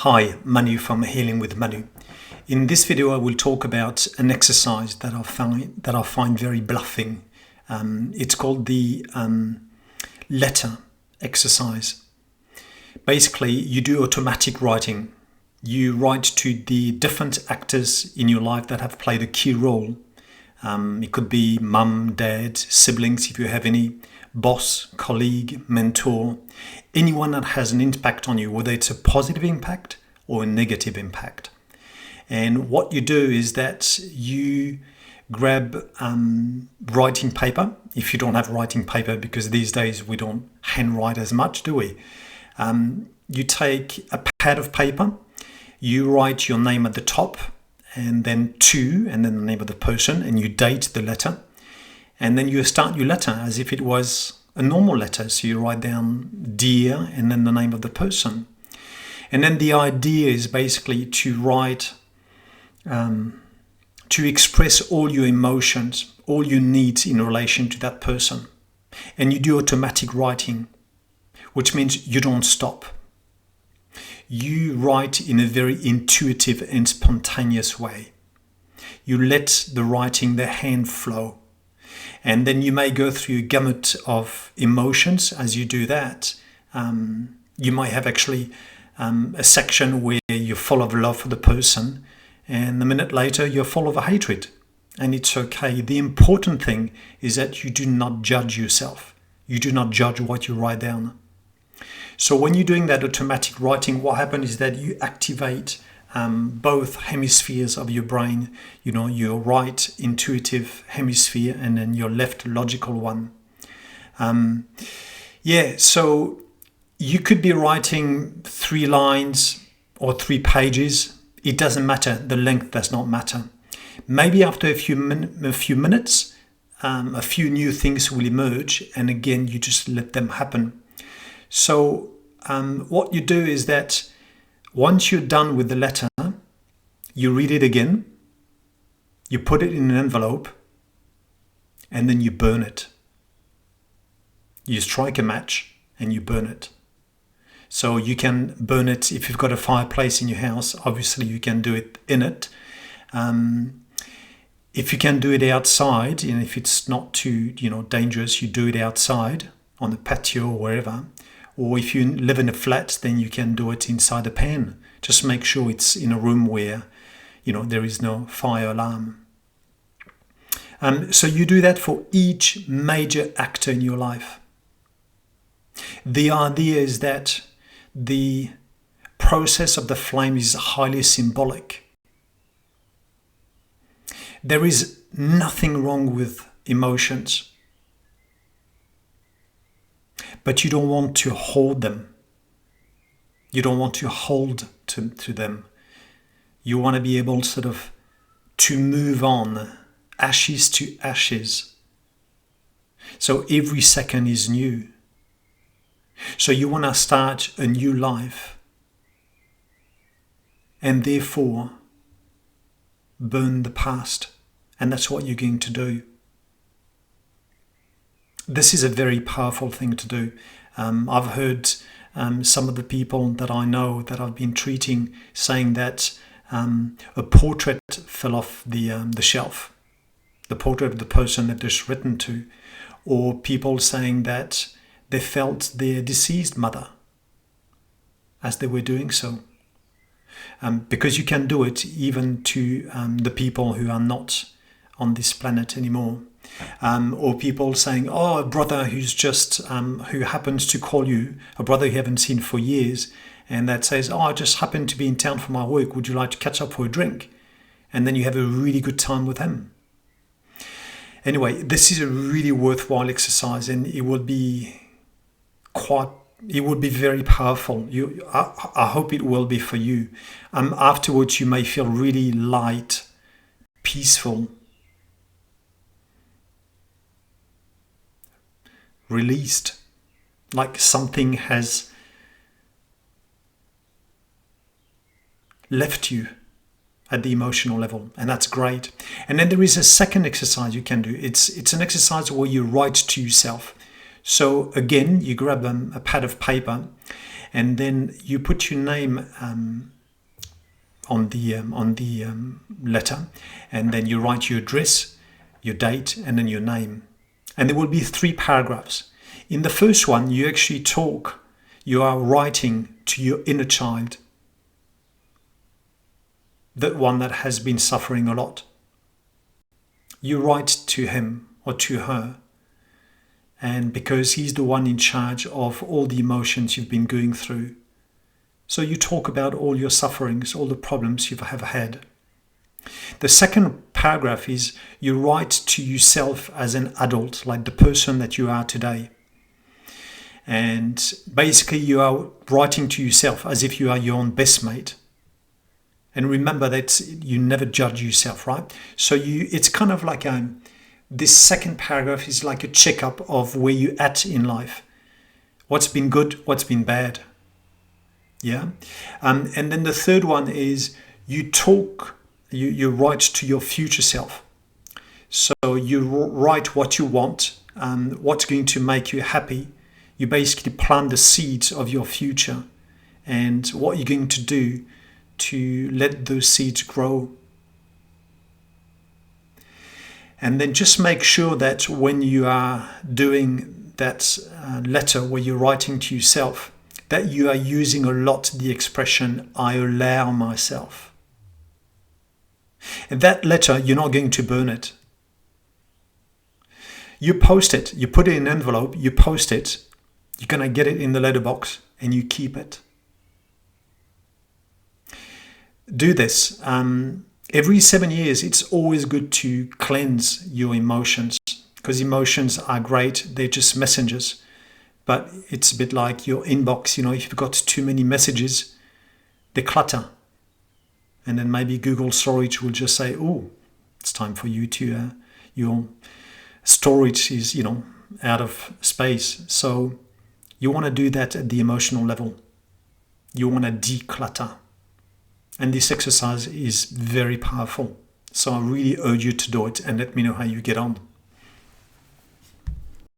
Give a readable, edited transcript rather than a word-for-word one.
Hi, Manu from Healing with Manu. In this video, I will talk about an exercise that I find very bluffing. It's called the letter exercise. Basically, you do automatic writing. You write to the different actors in your life that have played a key role. It could be mum, dad, siblings, if you have any, boss, colleague, mentor, anyone that has an impact on you, whether it's a positive impact or a negative impact. And what you do is that you grab writing paper, if you don't have writing paper, because these days we don't handwrite as much, do we? You take a pad of paper, you write your name at the top, and then to, and then the name of the person, and you date the letter. And then you start your letter as if it was a normal letter. So you write down dear and then the name of the person. And then the idea is basically to write, to express all your emotions, all your needs in relation to that person. And you do automatic writing, which means you don't stop. You write in a very intuitive and spontaneous way. You let the writing, the hand flow. And then you may go through a gamut of emotions as you do that. You might have actually a section where you're full of love for the person, and a minute later you're full of hatred. And it's okay. The important thing is that you do not judge yourself. You do not judge what you write down. So when you're doing that automatic writing, what happens is that you activate both hemispheres of your brain, your right intuitive hemisphere and then your left logical one. So you could be writing 3 lines or 3 pages. It doesn't matter. The length does not matter. Maybe after a few minutes, a few new things will emerge, and again, you just let them happen. So what you do is that once you're done with the letter, you read it again, you put it in an envelope, and then you burn it. You strike a match and you burn it. So you can burn it if you've got a fireplace in your house. Obviously, you can do it in it. If you can do it outside, and if it's not too dangerous, you do it outside on the patio or wherever. Or if you live in a flat, then you can do it inside a pan. Just make sure it's in a room where, there is no fire alarm. So you do that for each major actor in your life. The idea is that the process of the flame is highly symbolic. There is nothing wrong with emotions. But you don't want to hold them. You don't want to hold to them. You want to be able to move on, ashes to ashes. So every second is new. So you want to start a new life. And therefore, burn the past. And that's what you're going to do. This is a very powerful thing to do. I've heard some of the people that I know that I've been treating saying that a portrait fell off the shelf, the portrait of the person they've just written to, or people saying that they felt their deceased mother as they were doing so. Because you can do it even to the people who are not on this planet anymore. Or people saying, a brother who's just, who happens to call you, a brother you haven't seen for years, and that says, I just happened to be in town for my work, would you like to catch up for a drink? And then you have a really good time with him. Anyway, this is a really worthwhile exercise, and it would be very powerful. I hope it will be for you. Afterwards, you may feel really light, peaceful, released, like something has left you at the emotional level, and that's great. And then there is a second exercise you can do. It's an exercise where you write to yourself. So again, you grab a pad of paper and then you put your name on the letter, and then you write your address, your date, and then your name. And there will be 3 paragraphs. In the first one, you actually talk. You are writing to your inner child, that one that has been suffering a lot. You write to him or to her, and because he's the one in charge of all the emotions you've been going through. So you talk about all your sufferings, all the problems you've ever had. The second paragraph is you write to yourself as an adult, like the person that you are today. And basically you are writing to yourself as if you are your own best mate. And remember that you never judge yourself, right? So it's kind of like this second paragraph is like a checkup of where you're at in life. What's been good, what's been bad. Yeah. And then the third one is you write to your future self. So you write what you want, what's going to make you happy. You basically plant the seeds of your future and what you're going to do to let those seeds grow. And then just make sure that when you are doing that letter where you're writing to yourself, that you are using a lot the expression, I allow myself. And that letter, you're not going to burn it. You post it, you put it in an envelope, you post it, you're going to get it in the letterbox and you keep it. Do this. Every 7 years, it's always good to cleanse your emotions, because emotions are great. They're just messengers. But it's a bit like your inbox. If you've got too many messages, they clutter. And then maybe Google Storage will just say, oh, it's time for you to, your storage is, out of space. So you want to do that at the emotional level. You want to declutter. And this exercise is very powerful. So I really urge you to do it and let me know how you get on.